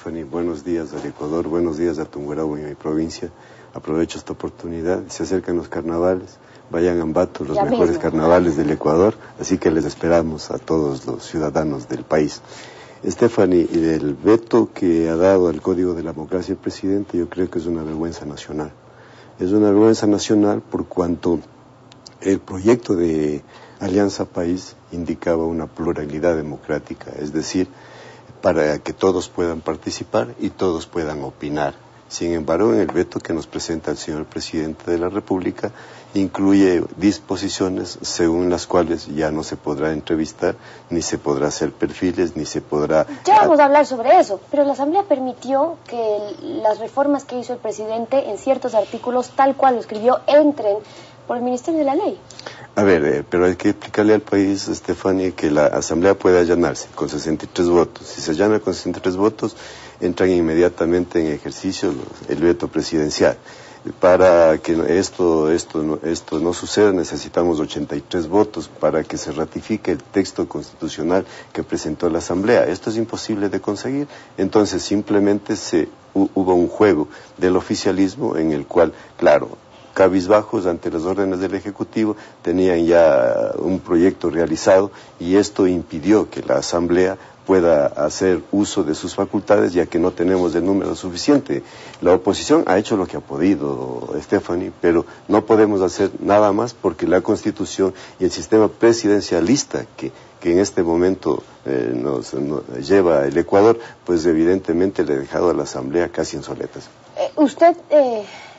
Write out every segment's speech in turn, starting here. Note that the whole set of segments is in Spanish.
Fanny, buenos días al Ecuador, buenos días a Tungurahua y a mi provincia. Aprovecho esta oportunidad, se acercan los carnavales, vayan a Ambato, los mejores carnavales del Ecuador, así que les esperamos a todos los ciudadanos del país. Stephanie, el veto que ha dado al Código de la Democracia el presidente, yo creo que es una vergüenza nacional. Es una vergüenza nacional por cuanto el proyecto de Alianza País indicaba una pluralidad democrática, es decir, para que todos puedan participar y todos puedan opinar. Sin embargo, en el veto que nos presenta el señor presidente de la República, incluye disposiciones según las cuales ya no se podrá entrevistar, ni se podrá hacer perfiles, ni se podrá... Ya vamos a hablar sobre eso, pero la Asamblea permitió que las reformas que hizo el presidente en ciertos artículos, tal cual lo escribió, entren por el Ministerio de la Ley. A ver, pero hay que explicarle al país, Stephanie, que la Asamblea puede allanarse con 63 votos. Si se allana con 63 votos, entran inmediatamente en ejercicio el veto presidencial. Para que esto no suceda, necesitamos 83 votos para que se ratifique el texto constitucional que presentó la Asamblea. Esto es imposible de conseguir, entonces simplemente hubo un juego del oficialismo en el cual, claro, cabizbajos ante las órdenes del Ejecutivo, tenían ya un proyecto realizado y esto impidió que la Asamblea pueda hacer uso de sus facultades, ya que no tenemos el número suficiente. La oposición ha hecho lo que ha podido, Stephanie, pero no podemos hacer nada más porque la Constitución y el sistema presidencialista que en este momento nos lleva el Ecuador, pues evidentemente le ha dejado a la Asamblea casi en soletas. Usted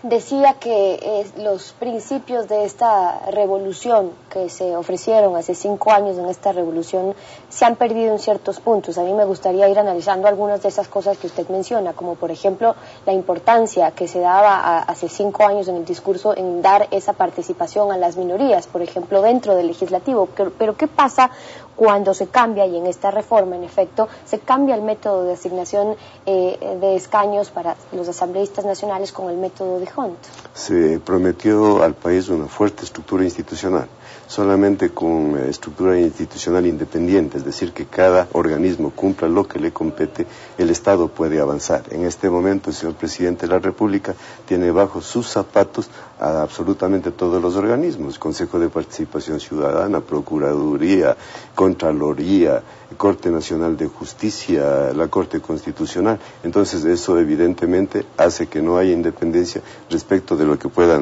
decía que los principios de esta revolución que se ofrecieron hace 5 años en esta revolución se han perdido en ciertos puntos. A mí me gustaría ir analizando algunas de esas cosas que usted menciona, como por ejemplo la importancia que se daba hace 5 años en el discurso en dar esa participación a las minorías, por ejemplo dentro del legislativo. Pero ¿qué pasa cuando se cambia, y en esta reforma en efecto, se cambia el método de asignación de escaños para los asambleístas nacionales con el método de Hunt? Se prometió al país una fuerte estructura institucional, solamente con estructura institucional independiente, es decir, que cada organismo cumpla lo que le compete, el Estado puede avanzar. En este momento el señor presidente de la República tiene bajo sus zapatos a absolutamente todos los organismos: Consejo de Participación Ciudadana, Procuraduría, Contraloría, Corte Nacional de Justicia, la Corte Constitucional. Entonces eso evidentemente hace que no haya independencia respecto de lo que pueda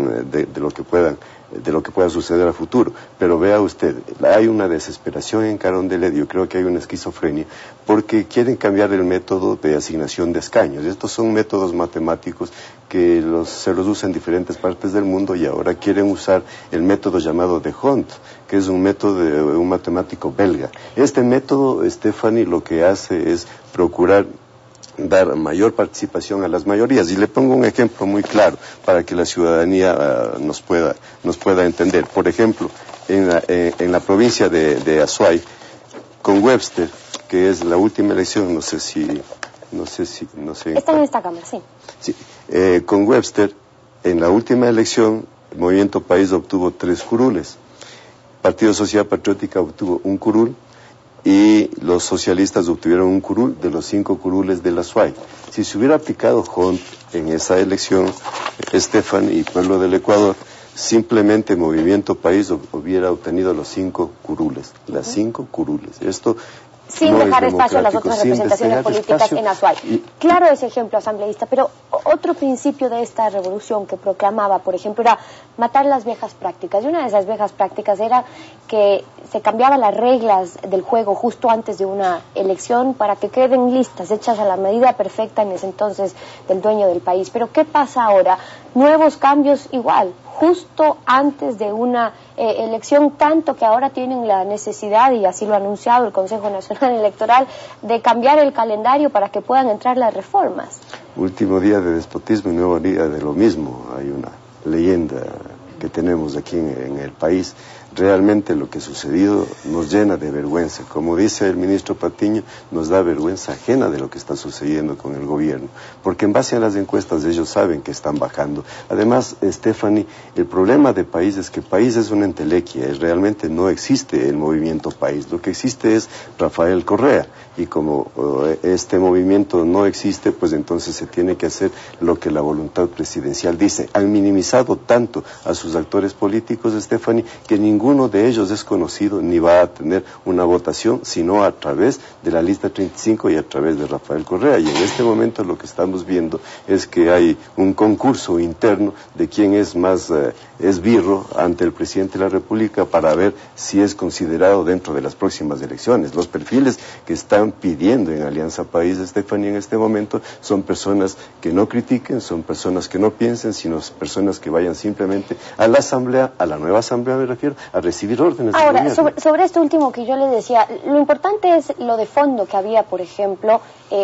suceder a futuro. Pero vea usted, hay una desesperación en Carondelet, yo creo que hay una esquizofrenia, porque quieren cambiar el método de asignación de escaños. Estos son métodos matemáticos que se los usa en diferentes partes del mundo y ahora quieren usar el método llamado de Hunt, que es un método de un matemático belga. Este método, Stephanie, lo que hace es procurar dar mayor participación a las mayorías. Y le pongo un ejemplo muy claro para que la ciudadanía nos pueda entender. Por ejemplo, en la provincia de Azuay, con Webster, que es la última elección, no sé. Está en esta cámara, sí. Sí, con Webster, en la última elección, el Movimiento País obtuvo 3 curules. Partido Social Patriótica obtuvo 1 curul y los socialistas obtuvieron 1 curul de los 5 curules de la Azuay. Si se hubiera aplicado Hunt en esa elección, Stephanie y pueblo del Ecuador, simplemente Movimiento País hubiera obtenido los 5 curules, las 5 curules. Esto sin no dejar espacio a las otras representaciones políticas en Azuay. Claro ese ejemplo asambleísta, pero otro principio de esta revolución que proclamaba, por ejemplo, era matar las viejas prácticas. Y una de esas viejas prácticas era que se cambiaban las reglas del juego justo antes de una elección para que queden listas, hechas a la medida perfecta en ese entonces del dueño del país. Pero ¿qué pasa ahora? Nuevos cambios igual, justo antes de una elección, tanto que ahora tienen la necesidad, y así lo ha anunciado el Consejo Nacional Electoral, de cambiar el calendario para que puedan entrar las reformas. Último día de despotismo y nuevo día de lo mismo. Hay una leyenda que tenemos aquí en el país Realmente lo que ha sucedido nos llena de vergüenza. Como dice el ministro Patiño, nos da vergüenza ajena de lo que está sucediendo con el gobierno, porque en base a las encuestas ellos saben que están bajando. Además, Stephanie, el problema de país es que país es una entelequia, realmente no existe el movimiento país, lo que existe es Rafael Correa, y como este movimiento no existe, pues entonces se tiene que hacer lo que la voluntad presidencial dice. Han minimizado tanto a sus actores políticos, Stephanie, que ninguno de ellos es conocido ni va a tener una votación, sino a través de la lista 35 y a través de Rafael Correa. Y en este momento lo que estamos viendo es que hay un concurso interno de quién es más esbirro ante el presidente de la República para ver si es considerado dentro de las próximas elecciones. Los perfiles que están pidiendo en Alianza País, Stephanie, en este momento son personas que no critiquen, son personas que no piensen, sino personas que vayan simplemente a la Asamblea, a la nueva Asamblea me refiero, a recibir órdenes. Ahora, sobre esto último que yo le decía, lo importante es lo de fondo que había, por ejemplo,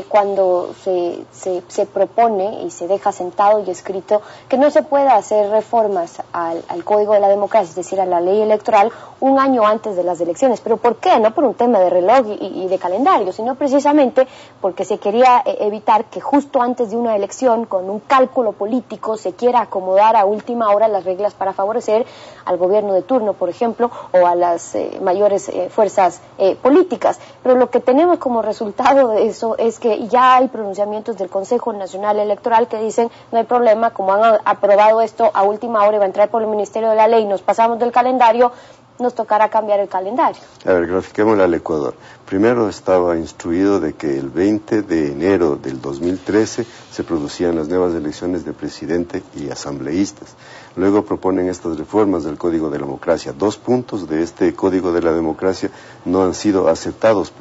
cuando se propone y se deja sentado y escrito que no se pueda hacer reformas al Código de la Democracia, es decir, a la ley electoral, un año antes de las elecciones. ¿Pero por qué? No por un tema de reloj y de calendario, sino precisamente porque se quería evitar que justo antes de una elección, con un cálculo político, se quiera acomodar a última hora las reglas para favorecer al gobierno de turno, por ejemplo, o a las mayores fuerzas políticas. Pero lo que tenemos como resultado de eso es que ya hay pronunciamientos del Consejo Nacional Electoral que dicen no hay problema, como han aprobado esto a última hora y va a entrar por el Ministerio de la Ley, nos pasamos del calendario, nos tocará cambiar el calendario. A ver, grafiquémosle al Ecuador. Primero estaba instruido de que el 20 de enero del 2013 se producían las nuevas elecciones de presidente y asambleístas. Luego proponen estas reformas del Código de la Democracia. 2 puntos de este Código de la Democracia no han sido aceptados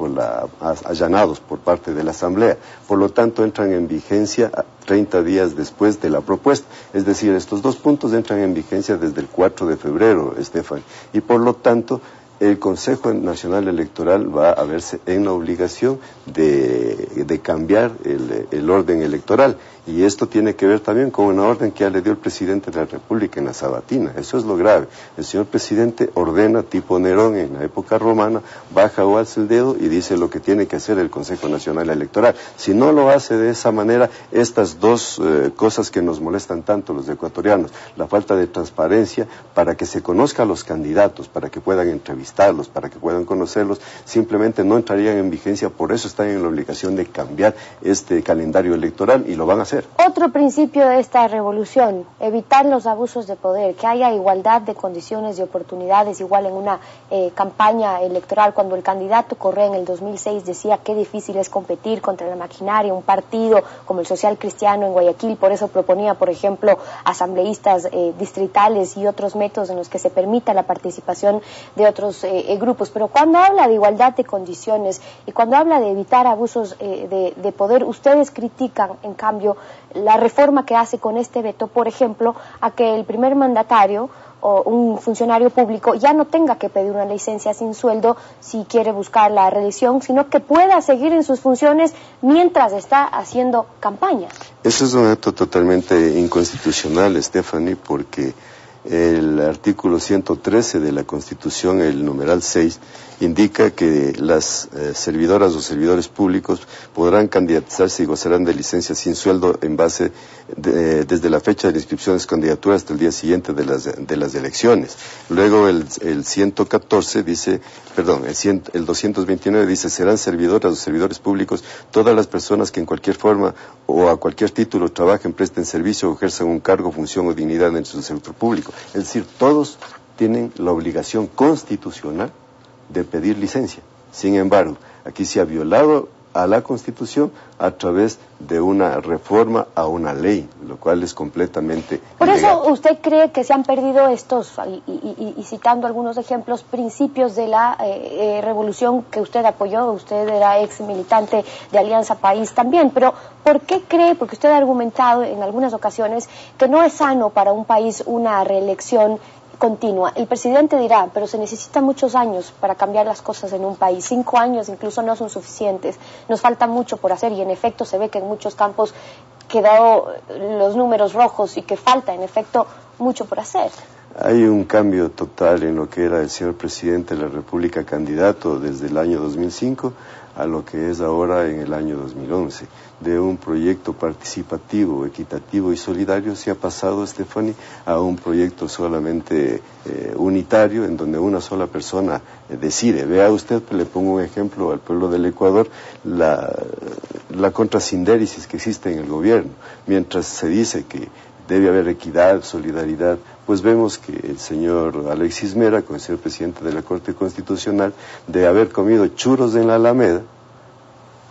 allanados por parte de la Asamblea. Por lo tanto, entran en vigencia 30 días después de la propuesta. Es decir, estos 2 puntos entran en vigencia desde el 4 de febrero, Estefan. Y por lo tanto, el Consejo Nacional Electoral va a verse en la obligación de cambiar el orden electoral. Y esto tiene que ver también con una orden que ya le dio el presidente de la República en la sabatina. Eso es lo grave. El señor presidente ordena, tipo Nerón en la época romana, baja o alza el dedo y dice lo que tiene que hacer el Consejo Nacional Electoral. Si no lo hace de esa manera, estas dos cosas que nos molestan tanto los ecuatorianos, la falta de transparencia para que se conozca a los candidatos, para que puedan entrevistarlos, para que puedan conocerlos, simplemente no entrarían en vigencia. Por eso están en la obligación de cambiar este calendario electoral y lo van a hacer. Otro principio de esta revolución, evitar los abusos de poder, que haya igualdad de condiciones y oportunidades, igual en una campaña electoral. Cuando el candidato Correa en el 2006 decía qué difícil es competir contra la maquinaria, un partido como el Social Cristiano en Guayaquil, por eso proponía, por ejemplo, asambleístas distritales y otros métodos en los que se permita la participación de otros grupos. Pero cuando habla de igualdad de condiciones y cuando habla de evitar abusos de poder, ustedes critican, en cambio, la reforma que hace con este veto, por ejemplo, a que el primer mandatario o un funcionario público ya no tenga que pedir una licencia sin sueldo si quiere buscar la reelección, sino que pueda seguir en sus funciones mientras está haciendo campaña. Eso es un acto totalmente inconstitucional, Stephanie, porque el artículo 113 de la Constitución, el numeral 6, indica que las servidoras o servidores públicos podrán candidatizarse y gozarán de licencia sin sueldo en base desde la fecha de la inscripción de las candidaturas hasta el día siguiente de las elecciones. Luego el 114 dice, el 229 dice, serán servidoras o servidores públicos todas las personas que en cualquier forma o a cualquier título trabajen, presten servicio o ejerzan un cargo, función o dignidad en su sector público. Es decir, todos tienen la obligación constitucional de pedir licencia. Sin embargo, aquí se ha violado a la Constitución a través de una reforma a una ley, lo cual es completamente Por ilegal. eso usted cree que se han perdido estos, y citando algunos ejemplos, principios de la revolución que usted apoyó. Usted era ex militante de Alianza País también, pero ¿por qué cree? Porque usted ha argumentado en algunas ocasiones que no es sano para un país una reelección continua. El presidente dirá, pero se necesitan muchos años para cambiar las cosas en un país. 5 años incluso no son suficientes. Nos falta mucho por hacer y en efecto se ve que en muchos campos quedado los números rojos y que falta en efecto mucho por hacer. Hay un cambio total en lo que era el señor presidente de la República candidato desde el año 2005 a lo que es ahora en el año 2011. De un proyecto participativo, equitativo y solidario se ha pasado, Stephanie, a un proyecto solamente unitario, en donde una sola persona decide. Vea usted, le pongo un ejemplo al pueblo del Ecuador, la contrasindéresis que existe en el gobierno. Mientras se dice que debe haber equidad, solidaridad, pues vemos que el señor Alexis Mera, con el señor presidente de la Corte Constitucional, de haber comido churros en la Alameda,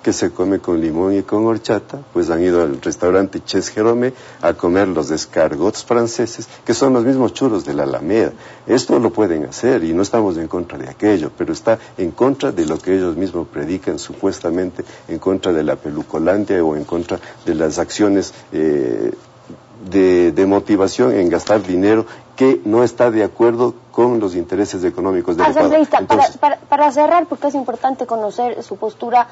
que se come con limón y con horchata, pues han ido al restaurante Ches Jerome a comer los escargots franceses, que son los mismos churros de la Alameda. Esto lo pueden hacer y no estamos en contra de aquello, pero está en contra de lo que ellos mismos predican, supuestamente en contra de la pelucolandia o en contra de las acciones de motivación en gastar dinero que no está de acuerdo con los intereses económicos del Ecuador. Entonces, para cerrar, porque es importante conocer su postura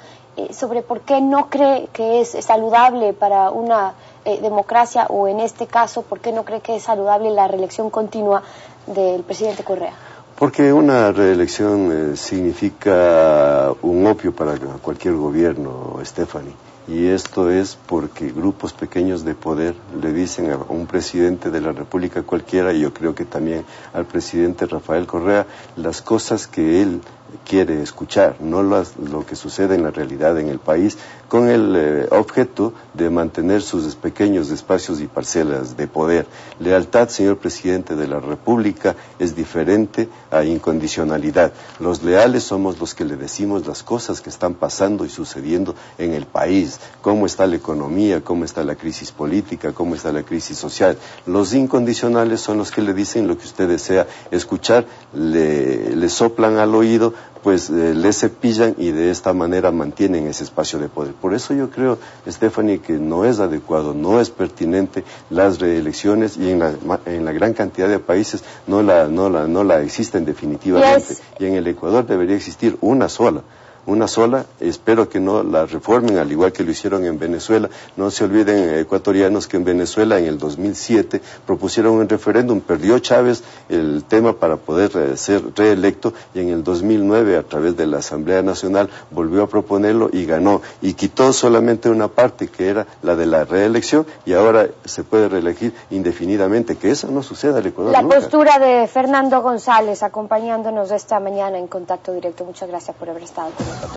sobre por qué no cree que es saludable para una democracia, o en este caso, por qué no cree que es saludable la reelección continua del presidente Correa. Porque una reelección significa un opio para cualquier gobierno, Stephanie. Y esto es porque grupos pequeños de poder le dicen a un presidente de la República cualquiera, y yo creo que también al presidente Rafael Correa, las cosas que él quiere escuchar, no lo que sucede en la realidad en el país, con el objeto de mantener sus pequeños espacios y parcelas de poder. Lealtad, señor presidente de la República, es diferente a incondicionalidad. Los leales somos los que le decimos las cosas que están pasando y sucediendo en el país, cómo está la economía, cómo está la crisis política, cómo está la crisis social. Los incondicionales son los que le dicen lo que usted desea escuchar, le soplan al oído, pues le cepillan y de esta manera mantienen ese espacio de poder. Por eso yo creo, Stephanie, que no es adecuado, no es pertinente las reelecciones, y en la gran cantidad de países no la existen definitivamente. Y en el Ecuador debería existir una sola, espero que no la reformen al igual que lo hicieron en Venezuela. No se olviden, ecuatorianos, que en Venezuela en el 2007 propusieron un referéndum, perdió Chávez el tema para poder ser reelecto, y en el 2009 a través de la Asamblea Nacional volvió a proponerlo y ganó, y quitó solamente una parte que era la de la reelección, y ahora se puede reelegir indefinidamente. Que eso no suceda al Ecuador nunca. Postura de Fernando González, acompañándonos esta mañana en Contacto Directo. Muchas gracias por haber estado con nosotros.